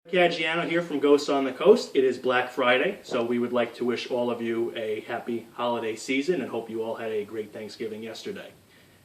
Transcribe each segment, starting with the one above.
Caggiano here from Ghosts on the Coast. It is Black Friday, so we would like to wish all of you a happy holiday season and hope you all had a great Thanksgiving yesterday.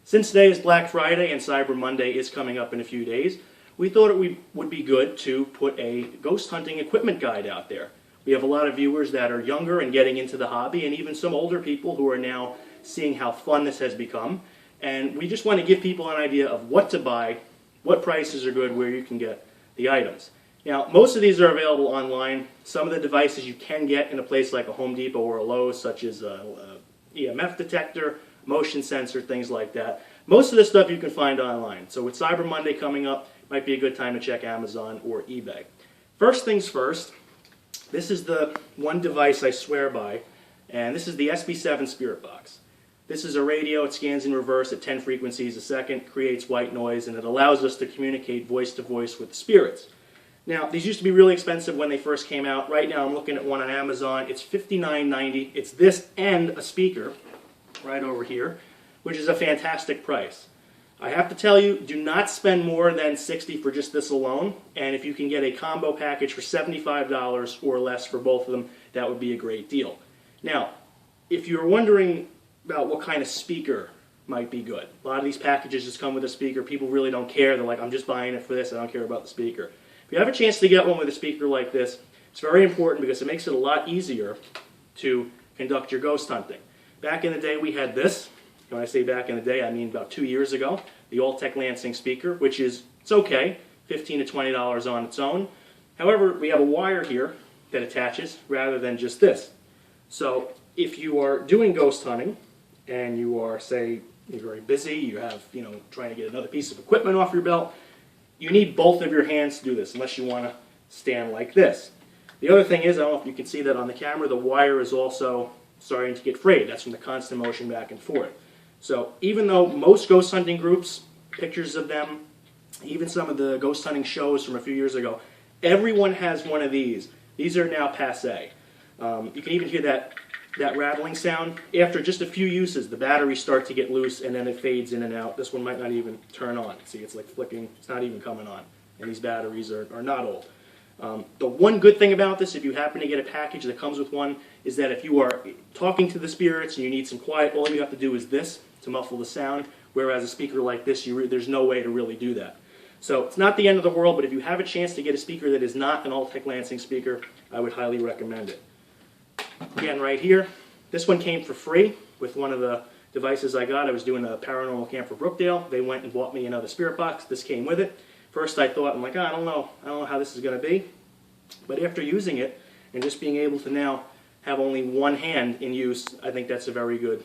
Since today is Black Friday and Cyber Monday is coming up in a few days, we thought it would be good to put a ghost hunting equipment guide out there. We have a lot of viewers that are younger and getting into the hobby, and even some older people who are now seeing how fun this has become. And we just want to give people an idea of what to buy, what prices are good, where you can get the items. Now, most of these are available online. Some of the devices you can get in a place like a Home Depot or a Lowe's, such as Emf Detector, motion sensor, things like that. Most of this stuff you can find online. So with Cyber Monday coming up, might be a good time to check Amazon or eBay. First things first, this is the one device I swear by, and this is the Sb7 Spirit Box. This is a radio. It scans in reverse at 10 frequencies a second, creates white noise, and it allows us to communicate voice to voice with the spirits. Now, these used to be really expensive when they first came out. Right now, I'm looking at one on Amazon. It's $59.90. It's this and a speaker right over here, which is a fantastic price. I have to tell you, do not spend more than $60 for just this alone. And if you can get a combo package for $75 or less for both of them, that would be a great deal. Now, if you're wondering about what kind of speaker might be good, a lot of these packages just come with a speaker. People really don't care. They're like, I'm just buying it for this. I don't care about the speaker. If you have a chance to get one with a speaker like this, it's very important because it makes it a lot easier to conduct your ghost hunting. Back in the day, we had this. When I say back in the day, I mean about 2 years ago, the Alltech Lansing speaker, which is, it's okay, $15 to $20 on its own. However, we have a wire here that attaches rather than just this. So if you are doing ghost hunting and you are, say, you're very busy, you have, trying to get another piece of equipment off your belt, you need both of your hands to do this, unless you want to stand like this. The other thing is, I don't know if you can see that on the camera, the wire is also starting to get frayed. That's from the constant motion back and forth. So even though most ghost hunting groups, pictures of them, even some of the ghost hunting shows from a few years ago, everyone has one of these. These are now passé. You can even hear that rattling sound. After just a few uses, the batteries start to get loose and then it fades in and out. This one might not even turn on. See, it's like flicking. It's not even coming on. And these batteries are not old. The one good thing about this, if you happen to get a package that comes with one, is that if you are talking to the spirits and you need some quiet, all you have to do is this to muffle the sound, whereas a speaker like this, there's no way to really do that. So it's not the end of the world, but if you have a chance to get a speaker that is not an Alltech Lansing speaker, I would highly recommend it. Again, right here, this one came for free with one of the devices I got. I was doing a paranormal camp for Brookdale. They went and bought me another spirit box. This came with it. First I thought, I'm like, I don't know how this is going to be. But after using it and just being able to now have only one hand in use, I think that's a very good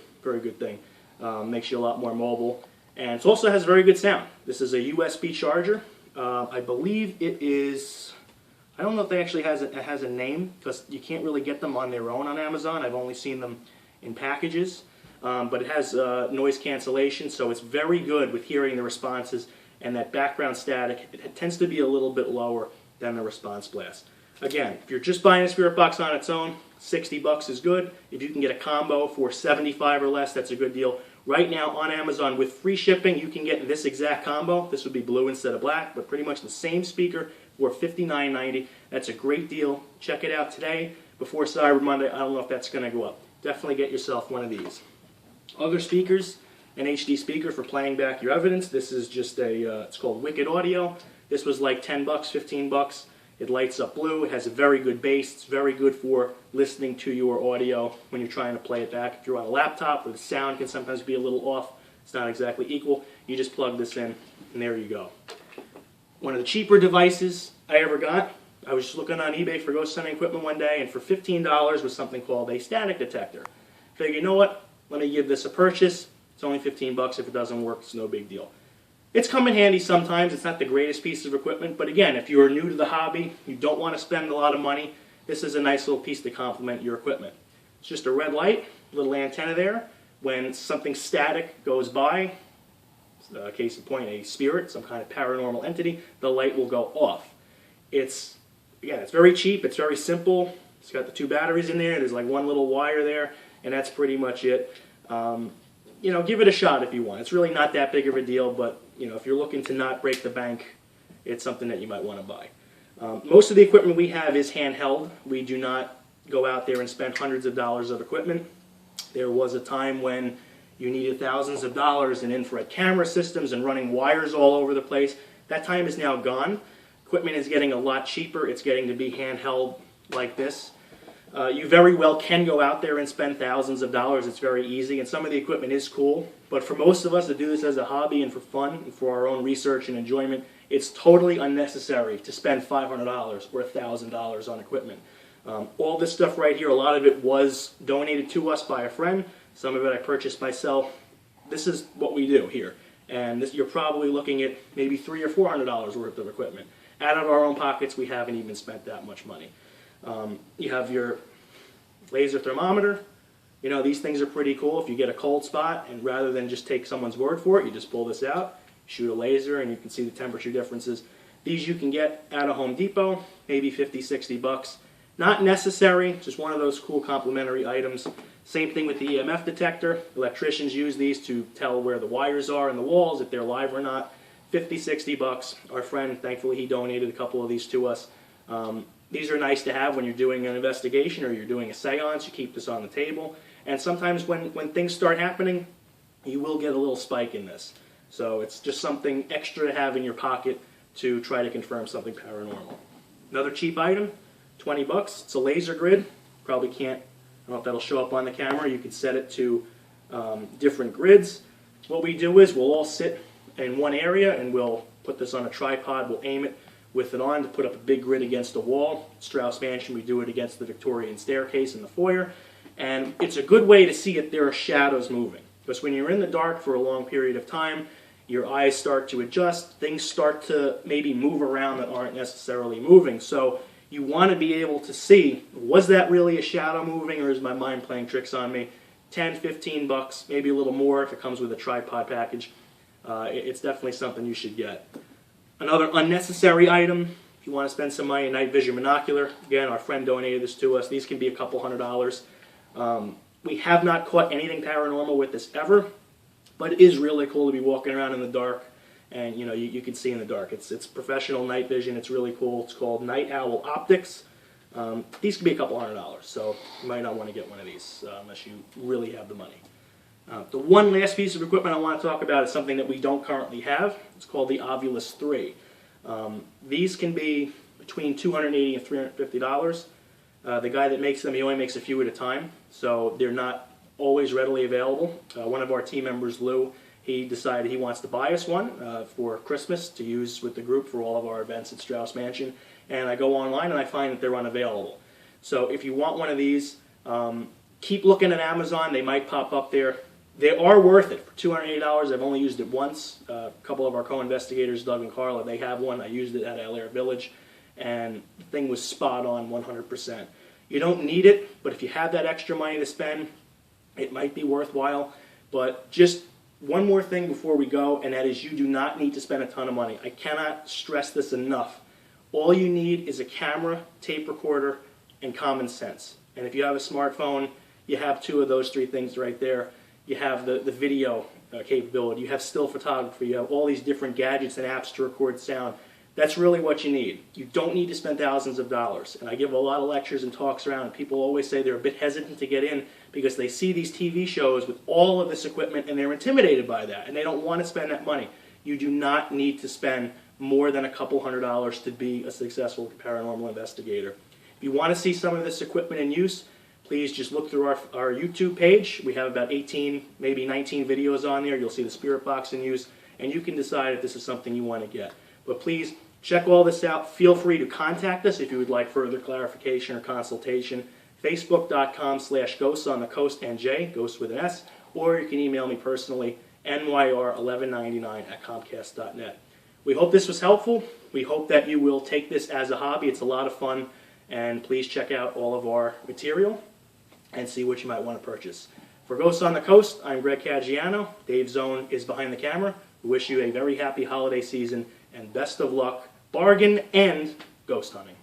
thing. Makes you a lot more mobile. And it also has very good sound. This is a USB charger. I believe it is, I don't know if it actually has a name, because you can't really get them on their own on Amazon. I've only seen them in packages. But it has noise cancellation, so it's very good with hearing the responses, and that background static, it tends to be a little bit lower than the response blast. Again, if you're just buying a spirit box on its own, $60 is good. If you can get a combo for $75 or less, that's a good deal. Right now on Amazon with free shipping, you can get this exact combo. This would be blue instead of black, but pretty much the same speaker for $59.90. That's a great deal. Check it out today before Cyber Monday. I don't know if that's going to go up. Definitely get yourself one of these. Other speakers, an HD speaker for playing back your evidence. This is just it's called Wicked Audio. This was like $10, $15. It lights up blue. It has a very good bass. It's very good for listening to your audio when you're trying to play it back. If you're on a laptop, where the sound can sometimes be a little off, it's not exactly equal, you just plug this in, and there you go. One of the cheaper devices I ever got, I was just looking on eBay for ghost hunting equipment one day, and for $15 was something called a static detector. Figured, you know what? Let me give this a purchase. It's only $15. If it doesn't work, it's no big deal. It's come in handy sometimes. It's not the greatest piece of equipment, but again, if you're new to the hobby, you don't want to spend a lot of money, this is a nice little piece to complement your equipment. It's just a red light, little antenna there. When something static goes by, case in point, a spirit, some kind of paranormal entity, the light will go off. It's very cheap. It's very simple. It's got the two batteries in there. There's like one little wire there, and that's pretty much it. Give it a shot if you want. It's really not that big of a deal, but if you're looking to not break the bank, it's something that you might want to buy. Most of the equipment we have is handheld. We do not go out there and spend hundreds of dollars of equipment. There was a time when you needed thousands of dollars in infrared camera systems and running wires all over the place. That time is now gone. Equipment is getting a lot cheaper. It's getting to be handheld like this. You very well can go out there and spend thousands of dollars. It's very easy, and some of the equipment is cool. But for most of us that do this as a hobby and for fun and for our own research and enjoyment, it's totally unnecessary to spend $500 or $1,000 on equipment. All this stuff right here, a lot of it was donated to us by a friend. Some of it I purchased myself. This is what we do here. And you're probably looking at maybe $300 or $400 worth of equipment. Out of our own pockets, we haven't even spent that much money. You have your laser thermometer. You know, these things are pretty cool. If you get a cold spot, and rather than just take someone's word for it, you just pull this out, shoot a laser, and you can see the temperature differences. These you can get at a Home Depot, maybe 50, 60 bucks. Not necessary, just one of those cool complementary items. Same thing with the Emf Detector. Electricians use these to tell where the wires are in the walls, if they're live or not. 50, 60 bucks. Our friend, thankfully, he donated a couple of these to us. These are nice to have when you're doing an investigation or you're doing a seance. You keep this on the table. And sometimes when things start happening, you will get a little spike in this. So it's just something extra to have in your pocket to try to confirm something paranormal. Another cheap item, 20 bucks. It's a laser grid. Probably can't, I don't know if that'll show up on the camera. You can set it to different grids. What we do is we'll all sit in one area and we'll put this on a tripod. We'll aim it with it on to put up a big grid against a wall. Strauss Mansion, we do it against the Victorian staircase in the foyer. And it's a good way to see if there are shadows moving. Because when you're in the dark for a long period of time, your eyes start to adjust. Things start to maybe move around that aren't necessarily moving. So you want to be able to see, was that really a shadow moving, or is my mind playing tricks on me? 10, 15 bucks, maybe a little more if it comes with a tripod package. It's definitely something you should get. Another unnecessary item, if you want to spend some money, a night vision monocular. Again, our friend donated this to us. These can be a couple $100s. We have not caught anything paranormal with this ever, but it is really cool to be walking around in the dark, and you know you can see in the dark. It's professional night vision. It's really cool. It's called Night Owl Optics. These can be a couple $100, so you might not want to get one of these unless you really have the money. The one last piece of equipment I want to talk about is something that we don't currently have. It's called the Ovilus 3. These can be between $280 and $350. The guy that makes them, he only makes a few at a time, so they're not always readily available. One of our team members, Lou, he decided he wants to buy us one for Christmas to use with the group for all of our events at Strauss Mansion. And I go online and I find that they're unavailable. So if you want one of these, keep looking at Amazon. They might pop up there. They are worth it. For $280, I've only used it once. A couple of our co-investigators, Doug and Carla, they have one. I used it at El Air Village, and the thing was spot on 100%. You don't need it, but if you have that extra money to spend, it might be worthwhile. But just one more thing before we go, and that is you do not need to spend a ton of money. I cannot stress this enough. All you need is a camera, tape recorder, and common sense. And if you have a smartphone, you have two of those three things right there. You have the video capability, you have still photography, you have all these different gadgets and apps to record sound. That's really what you need. You don't need to spend thousands of dollars. And I give a lot of lectures and talks around, and people always say they're a bit hesitant to get in because they see these TV shows with all of this equipment and they're intimidated by that, and they don't want to spend that money. You do not need to spend more than a couple $100s to be a successful paranormal investigator. If you want to see some of this equipment in use, please just look through our YouTube page. We have about 18, maybe 19 videos on there. You'll see the Spirit Box in use, and you can decide if this is something you want to get. But please check all this out. Feel free to contact us if you would like further clarification or consultation. Facebook.com/Ghosts on the Coast, NJ, Ghosts with an S, or you can email me personally, nyr1199@comcast.net. We hope this was helpful. We hope that you will take this as a hobby. It's a lot of fun, and please check out all of our material and see what you might want to purchase. For Ghosts on the Coast, I'm Greg Caggiano. Dave Zone is behind the camera. We wish you a very happy holiday season and best of luck, bargain, and ghost hunting.